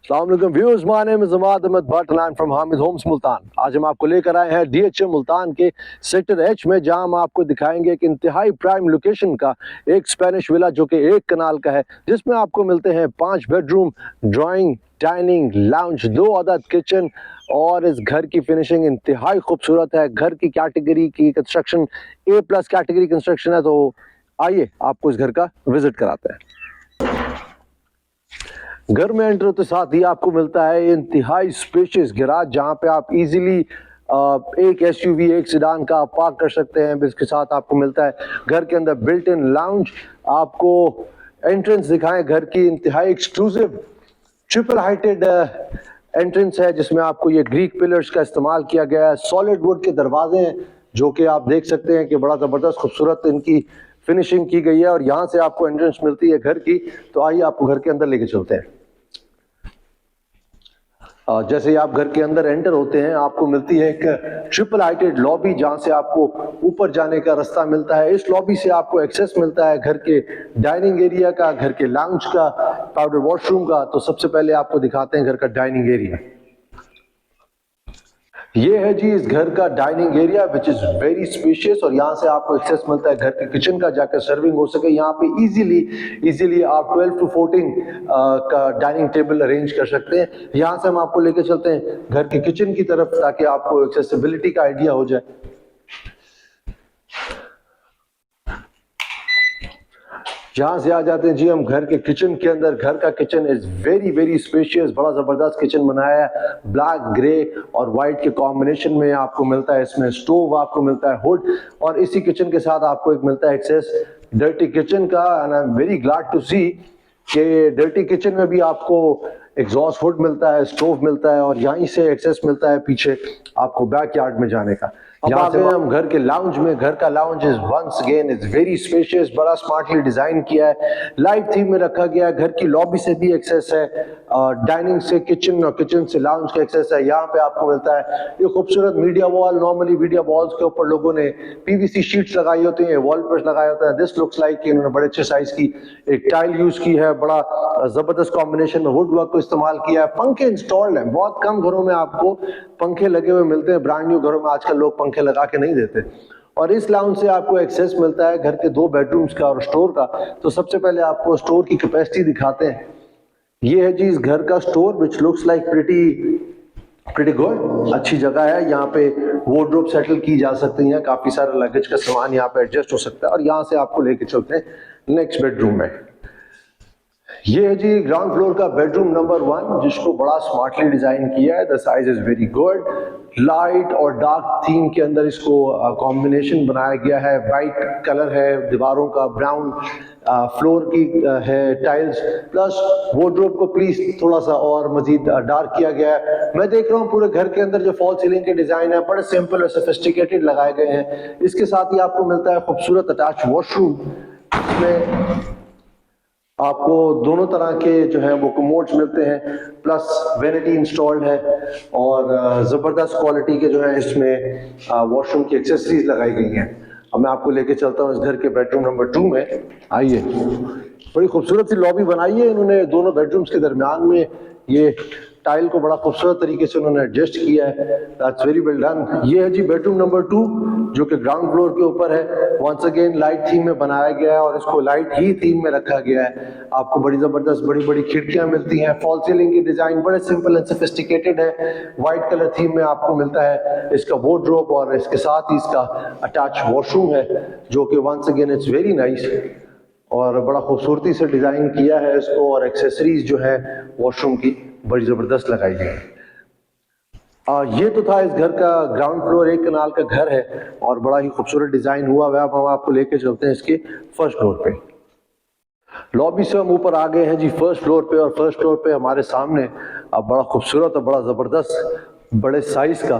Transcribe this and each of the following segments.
अस्सलाम viewers, my name is Amad Ahmad Bhatt and I am from Hamid homes Multan. आज हम आपको लेकर आए हैं डीएचए मुल्तान के सेक्टर एच में, जहां हम आपको दिखाएंगे एक इंतहाई प्राइम लोकेशन का एक स्पेनिश विला जो कि 1 कनाल का है, जिसमें आपको मिलते हैं 5 बेडरूम, ड्राइंग, डाइनिंग, लाउंज, 2 अदद किचन। और इस घर की फिनिशिंग इंतहाई खूबसूरत है। घर की कैटेगरी की कंस्ट्रक्शन A+ कैटेगरी कंस्ट्रक्शन है। तो आइए आपको इस घर का विजिट कराते हैं। घर में एंटर होते साथ ही आपको मिलता है इंतहाई स्पेशियस गैराज, जहां पे आप इजीली एक एसयूवी, एक सेडान का आप पार्क कर सकते हैं। इसके साथ आपको मिलता है घर के अंदर बिल्ट इन लाउंज। आपको एंट्रेंस दिखाएं घर की, इंतहाई एक्सक्लूसिव ट्रिपल हाइटेड एंट्रेंस है, जिसमें आपको ये ग्रीक पिलर्स का इस्तेमाल किया गया है। सॉलिड वुड के दरवाजे हैं, जो कि आप देख सकते हैं कि बड़ा ज़बरदस्त खूबसूरत इनकी फिनिशिंग की गई है। और यहाँ से आपको एंट्रेंस मिलती है घर की। तो आइए आपको घर के अंदर लेके चलते हैं। जैसे ही आप घर के अंदर एंटर होते हैं, आपको मिलती है एक ट्रिपल हाइटेड लॉबी, जहां से आपको ऊपर जाने का रास्ता मिलता है। इस लॉबी से आपको एक्सेस मिलता है घर के डाइनिंग एरिया का, घर के लाउंज का, पाउडर वॉशरूम का। तो सबसे पहले आपको दिखाते हैं घर का डाइनिंग एरिया। ये है जी इस घर का dining area, which is very spacious. और यहाँ से आपको एक्सेस मिलता है घर के किचन का, जाकर सर्विंग हो सके। यहाँ पे इजीली आप 12 to 14 का डाइनिंग टेबल अरेंज कर सकते हैं। यहाँ से हम आपको लेके चलते हैं घर के किचन की तरफ, ताकि आपको एक्सेसिबिलिटी का आइडिया हो जाए। जहां से आ जाते हैं जी हम घर के किचन के अंदर। घर का किचन इज वेरी स्पेशियस, बड़ा जबरदस्त किचन बनाया है। ब्लैक, ग्रे और व्हाइट के कॉम्बिनेशन में आपको मिलता है। इसमें स्टोव आपको मिलता है, हुड, और इसी किचन के साथ आपको एक मिलता है एक्सेस डर्टी किचन का। And I am very glad to see कि डर्टी किचन में भी आपको एग्जॉस्ट हुड मिलता है, स्टोव मिलता है, और यहीं से एक्सेस मिलता है पीछे आपको बैकयार्ड में जाने का। अब आ गए हम घर के लाउंज में। घर का lounge is once again is very spacious, बड़ा स्मार्टली डिजाइन किया है, लाइट थीम में रखा गया है। घर की लॉबी से भी एक्सेस है, डाइनिंग से किचन और किचन से लाउंज का एक्सेस है। यहाँ पे आपको मिलता है ये खूबसूरत media wall. Normally media walls के ऊपर लोगों ने पीवीसी शीट्स लगाई होती हैं, वॉल पर लगाया होता है। दिस लुक्स लाइक इन्होंने बड़े अच्छे साइज की एक टाइल यूज की है। बड़ा जबरदस्त कॉम्बिनेशन में वुड वर्क को इस्तेमाल किया है। पंखे इंस्टॉल्ड है, बहुत कम घरों में आपको पंखे लगे हुए मिलते हैं। ब्रांड न्यू घरों में आजकल लोग पंखे लगा के नहीं देते। और इस लाउंज से आपको एक्सेस मिलता है घर के 2 बेडरूम्स का और स्टोर का। तो सबसे पहले आपको स्टोर की कैपेसिटी दिखाते हैं। ये है जी इस घर का store, which looks like pretty good. अच्छी जगह है, यहाँ पे वार्डरोब सेटल की जा सकती है, काफी सारा लगेज का सामान यहाँ पे एडजस्ट हो सकता है। और यहाँ से आपको लेके चलते हैं नेक्स्ट बेडरूम में। ये है जी ग्राउंड फ्लोर का बेडरूम नंबर 1, जिसको बड़ा स्मार्टली डिजाइन किया है। The size is very good. Light और डार्क थीम के अंदर इसको कॉम्बिनेशन बनाया गया है। वाइट कलर है दीवारों का, ब्राउन फ्लोर की है टाइल्स, प्लस वार्डरोब को प्लीज थोड़ा सा और मजीद डार्क किया गया है। मैं देख रहा हूँ पूरे घर के अंदर जो फॉल सीलिंग के डिजाइन है बड़े सिंपल और सोफिस्टिकेटेड लगाए गए हैं। इसके साथ ही आपको मिलता है खूबसूरत अटैच वॉशरूम, जिसमें आपको दोनों तरह के जो है वो कमोड्स मिलते हैं, प्लस वेनिटी इंस्टॉल्ड है। और ज़बरदस्त क्वालिटी के जो है इसमें वॉशरूम की एक्सेसरीज लगाई गई हैं। अब मैं आपको लेके चलता हूँ इस घर के बेडरूम नंबर 2 में। आइए, बड़ी खूबसूरत सी लॉबी बनाई है इन्होंने। दोनों बेडरूम्स के दरमियान में ये टाइल को बड़ा खूबसूरत तरीके से उन्होंने एडजस्ट किया है। That's very well done. ये है जी बेडरूम नंबर 2, जो कि ग्राउंड फ्लोर के ऊपर है। वंस अगेन लाइट थीम में बनाया गया है, और इसको लाइट ही थीम में रखा गया है। आपको बड़ी जबरदस्त बड़ी बड़ी खिड़कियां मिलती हैं। फॉल सीलिंग की डिजाइन बड़े सिंपल एंड सोफिस्टिकेटेड है। व्हाइट कलर थीम में आपको मिलता है इसका वार्डरोब, और इसके साथ ही इसका अटैच वॉशरूम है, जो कि once again it's very nice. और बड़ा खूबसूरती से डिजाइन किया है इसको, और एक्सेसरीज जो है वॉशरूम की बड़ी जबरदस्त लगाई गई है। ये तो था इस घर का ग्राउंड फ्लोर। 1 कनाल का घर है और बड़ा ही खूबसूरत डिजाइन हुआ हुआ है। अब हम आपको लेके चलते हैं इसके फर्स्ट फ्लोर पे। लॉबी से हम ऊपर आ गए हैं जी फर्स्ट फ्लोर पे, और फर्स्ट फ्लोर पे हमारे सामने अब बड़ा खूबसूरत और बड़ा जबरदस्त बड़े साइज का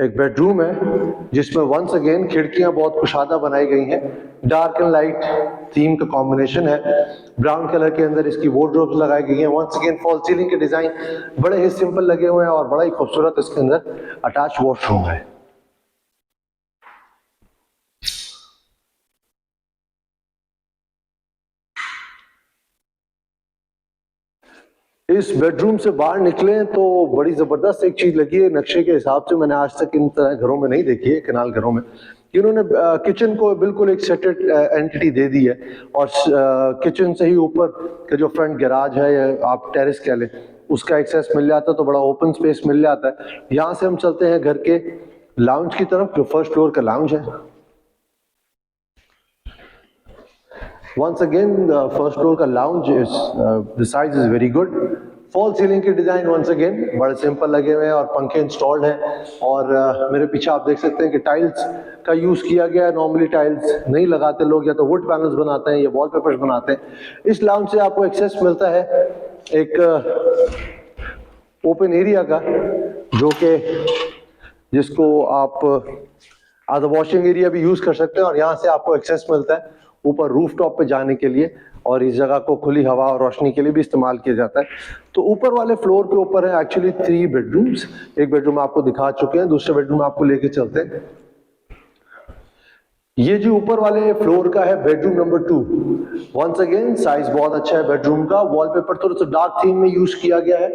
एक बेडरूम है, जिसमें वंस अगेन खिड़कियां बहुत कुशादा बनाई गई हैं। डार्क एंड लाइट थीम का कॉम्बिनेशन है। ब्राउन कलर के अंदर इसकी वार्डरोब्स लगाई गई हैं। वंस अगेन फॉल सीलिंग के डिजाइन बड़े ही सिंपल लगे हुए हैं, और बड़ा ही खूबसूरत इसके अंदर अटैच वॉशरूम है। इस बेडरूम से बाहर निकले तो बड़ी जबरदस्त एक चीज लगी है, नक्शे के हिसाब से मैंने आज तक इन तरह घरों में नहीं देखी है, कनाल घरों में। इन्होंने किचन को बिल्कुल एक सेटेड एंटिटी दे दी है और किचन से ही ऊपर का जो फ्रंट गैराज है या आप टेरेस कह लें, उसका एक्सेस मिल जाता है, तो बड़ा ओपन स्पेस मिल जाता है। यहाँ से हम चलते हैं घर के लाउंज की तरफ, जो फर्स्ट फ्लोर का लाउंज है। Once again, the first floor का lounge is the size is very good. Fall ceiling के डिजाइन once again बड़े सिंपल लगे हुए हैं और पंखे इंस्टॉल्ड हैं। और मेरे पीछे आप देख सकते हैं कि टाइल्स का यूज किया गया है। नॉर्मली टाइल्स नहीं लगाते लोग, या तो वुड पैनल्स बनाते हैं या वॉलपेपर्स बनाते हैं। इस लाउंज से आपको एक्सेस मिलता है एक ओपन एरिया का, जो कि जिसको आप एज अ वॉशिंग एरिया भी यूज कर सकते हैं। और यहाँ से आपको एक्सेस मिलता है ऊपर रूफ टॉप पे जाने के लिए, और इस जगह को खुली हवा और रोशनी के लिए भी इस्तेमाल किया जाता है। तो ऊपर वाले फ्लोर के ऊपर है एक्चुअली 3 बेडरूम्स। एक बेडरूम आपको दिखा चुके हैं, दूसरे बेडरूम आपको लेके चलते हैं। ये जो ऊपर वाले फ्लोर का है bedroom number 2। Once again size बहुत अच्छा है बेडरूम का। वॉलपेपर थोड़ा सा डार्क थीम में यूज किया गया है।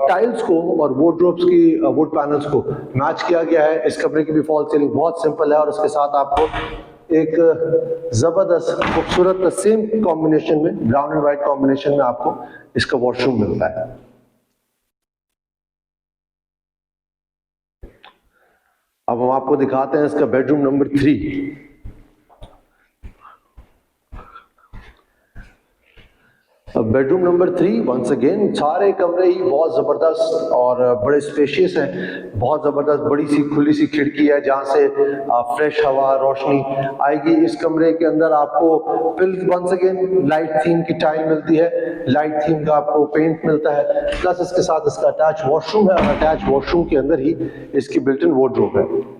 टाइल्स को और वॉर्डरोब्स की वुड पैनल्स को मैच किया गया है। इस कमरे की भी फॉल सीलिंग बहुत सिंपल है, और इसके साथ आपको एक जबरदस्त खूबसूरत सेम कॉम्बिनेशन में, ब्राउन एंड व्हाइट कॉम्बिनेशन में आपको इसका वॉशरूम मिलता है। अब हम आपको दिखाते हैं इसका bedroom number 3। Bedroom number 3 once again सारे कमरे ही बहुत जबरदस्त और बड़े स्पेशियस हैं। बहुत जबरदस्त बड़ी सी खुली सी खिड़की है जहां से फ्रेश हवा रोशनी आएगी। इस कमरे के अंदर आपको वंस अगेन लाइट थीम की टाइल मिलती है, लाइट थीम का आपको पेंट मिलता है, प्लस इसके साथ इसका अटैच वॉशरूम है, और अटैच वॉशरूम के अंदर ही इसकी बिल्ट इन वार्डरोब है।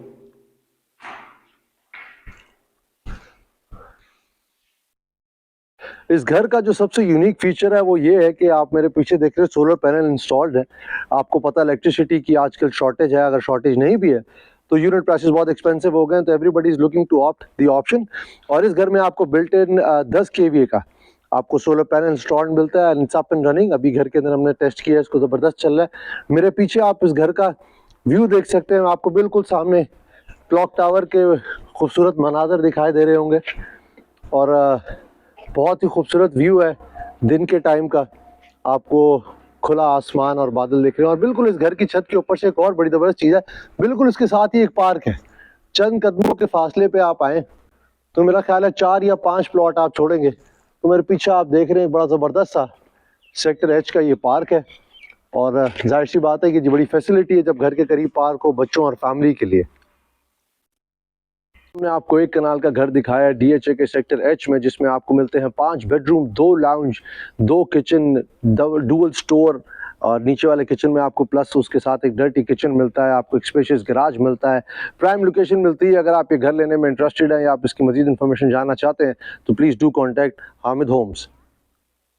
इस घर का जो सबसे यूनिक फीचर है वो ये है कि आप मेरे पीछे देख रहे हैं सोलर पैनल इंस्टॉल्ड है। आपको पता है इलेक्ट्रिसिटी की आजकल शॉर्टेज है, अगर शॉर्टेज नहीं भी है तो यूनिट प्राइसेस बहुत एक्सपेंसिव हो गए हैं, तो everybody is looking to opt the option. और इस घर में आपको बिल्ट इन 10 kVA का आपको सोलर पैनल इंस्टॉल्ड मिलता है, इट्स अप एंड रनिंग। अभी घर के अंदर हमने टेस्ट किया है, इसको जबरदस्त चल रहा है। मेरे पीछे आप इस घर का व्यू देख सकते हैं, आपको बिल्कुल सामने क्लॉक टावर के खूबसूरत मनाजर दिखाई दे रहे होंगे, और बहुत ही खूबसूरत व्यू है दिन के टाइम का। आपको खुला आसमान और बादल दिख रहे हैं, और बिल्कुल इस घर की छत के ऊपर से एक और बड़ी जबरदस्त चीज़ है, बिल्कुल इसके साथ ही एक पार्क है। चंद कदमों के फासले पे आप आए तो मेरा ख्याल है 4 या 5 प्लॉट आप छोड़ेंगे तो मेरे पीछे आप देख रहे हैं बड़ा ज़बरदस्त सा सेक्टर H का ये पार्क है। और जाहिर सी बात है कि बड़ी फैसिलिटी है जब घर के करीब पार्क हो बच्चों और फैमिली के लिए। हमने आपको एक कनाल का घर दिखाया है DHA के सेक्टर H में, जिसमें आपको मिलते हैं 5 bedroom, 2 lounge, 2 kitchen, dual store, और नीचे वाले किचन में आपको प्लस उसके साथ एक डर्टी किचन मिलता है, आपको एक स्पेशियस गराज मिलता है, प्राइम लोकेशन मिलती है। अगर आप ये घर लेने में इंटरेस्टेड हैं या आप इसकी मजीद इन्फॉर्मेशन जानना चाहते हैं तो please do contact Hamid Holmes.